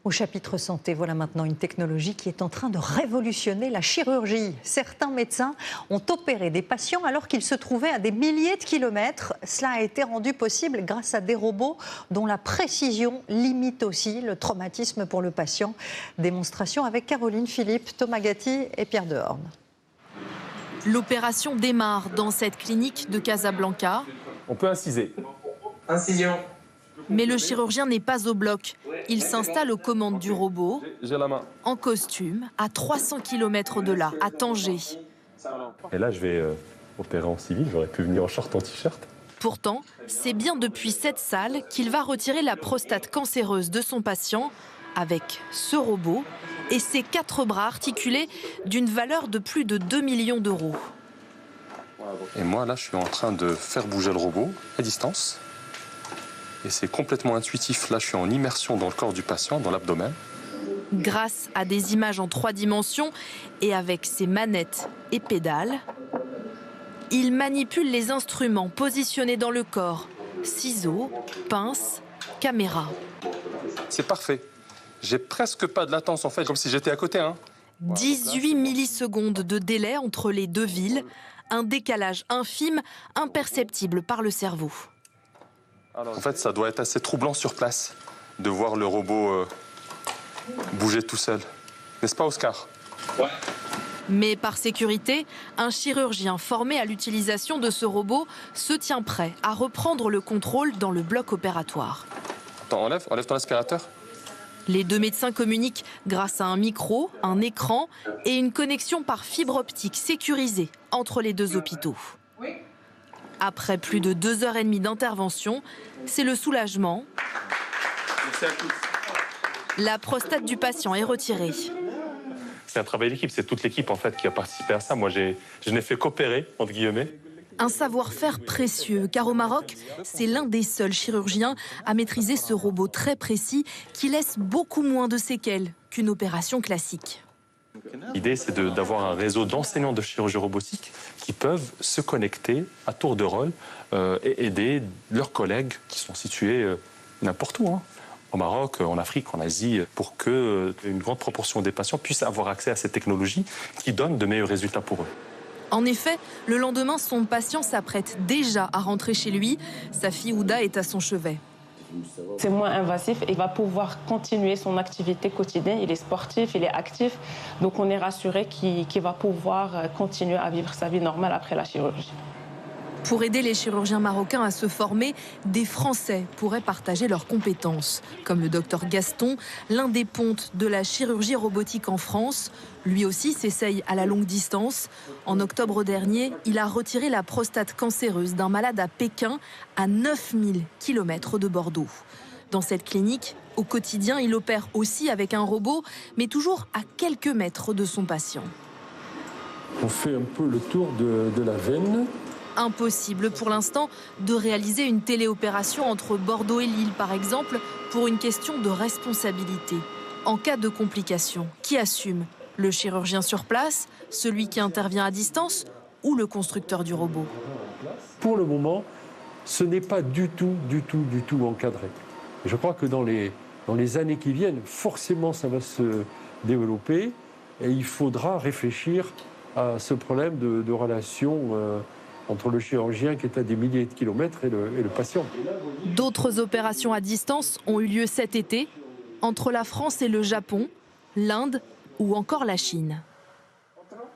Au chapitre santé, voilà maintenant une technologie qui est en train de révolutionner la chirurgie. Certains médecins ont opéré des patients alors qu'ils se trouvaient à des milliers de kilomètres. Cela a été rendu possible grâce à des robots dont la précision limite aussi le traumatisme pour le patient. Démonstration avec Caroline Philippe, Thomas Gatti et Pierre Dehorne. L'opération démarre dans cette clinique de Casablanca. On peut inciser. Incision. Mais le chirurgien n'est pas au bloc. Il s'installe aux commandes du robot, J'ai la main. en costume, à 300 km de là, à Tanger. Et là, je vais opérer en civil. J'aurais pu venir en short, en t-shirt. Pourtant, c'est bien depuis cette salle qu'il va retirer la prostate cancéreuse de son patient avec ce robot et ses 4 bras articulés d'une valeur de plus de 2 millions d'euros. Et moi, là, je suis en train de faire bouger le robot à distance. Et c'est complètement intuitif. Là, je suis en immersion dans le corps du patient, dans l'abdomen. Grâce à des images en 3 dimensions et avec ses manettes et pédales, il manipule les instruments positionnés dans le corps. Ciseaux, pinces, caméra. C'est parfait. J'ai presque pas de latence, en fait, comme si j'étais à côté. 18 millisecondes de délai entre les deux villes, un décalage infime, imperceptible par le cerveau. En fait, ça doit être assez troublant sur place de voir le robot bouger tout seul. N'est-ce pas, Oscar? Ouais. Mais par sécurité, un chirurgien formé à l'utilisation de ce robot se tient prêt à reprendre le contrôle dans le bloc opératoire. Attends, enlève ton aspirateur. Les deux médecins communiquent grâce à un micro, un écran et une connexion par fibre optique sécurisée entre les deux hôpitaux. Après plus de 2h30 d'intervention, c'est le soulagement. La prostate du patient est retirée. C'est un travail d'équipe. C'est toute l'équipe en fait qui a participé à ça. Moi, je n'ai fait qu'opérer, entre guillemets. Un savoir-faire précieux, car au Maroc, c'est l'un des seuls chirurgiens à maîtriser ce robot très précis qui laisse beaucoup moins de séquelles qu'une opération classique. L'idée, c'est d'avoir un réseau d'enseignants de chirurgie robotique qui peuvent se connecter à tour de rôle et aider leurs collègues qui sont situés n'importe où, au Maroc, en Afrique, en Asie, pour qu'une grande proportion des patients puissent avoir accès à cette technologie qui donne de meilleurs résultats pour eux. En effet, le lendemain, son patient s'apprête déjà à rentrer chez lui. Sa fille Ouda est à son chevet. C'est moins invasif et il va pouvoir continuer son activité quotidienne. Il est sportif, il est actif, donc on est rassuré qu'il va pouvoir continuer à vivre sa vie normale après la chirurgie. Pour aider les chirurgiens marocains à se former, des Français pourraient partager leurs compétences, comme le docteur Gaston, l'un des pontes de la chirurgie robotique en France. Lui aussi s'essaye à la longue distance. En octobre dernier, il a retiré la prostate cancéreuse d'un malade à Pékin, à 9000 km de Bordeaux. Dans cette clinique, au quotidien, il opère aussi avec un robot, mais toujours à quelques mètres de son patient. On fait un peu le tour de la veine. Impossible pour l'instant de réaliser une téléopération entre Bordeaux et Lille, par exemple, pour une question de responsabilité. En cas de complications, qui assume? Le chirurgien sur place, celui qui intervient à distance ou le constructeur du robot? Pour le moment, ce n'est pas du tout encadré. Je crois que dans les années qui viennent, forcément, ça va se développer et il faudra réfléchir à ce problème de relation entre le chirurgien qui est à des milliers de kilomètres et le patient. D'autres opérations à distance ont eu lieu cet été, entre la France et le Japon, l'Inde ou encore la Chine.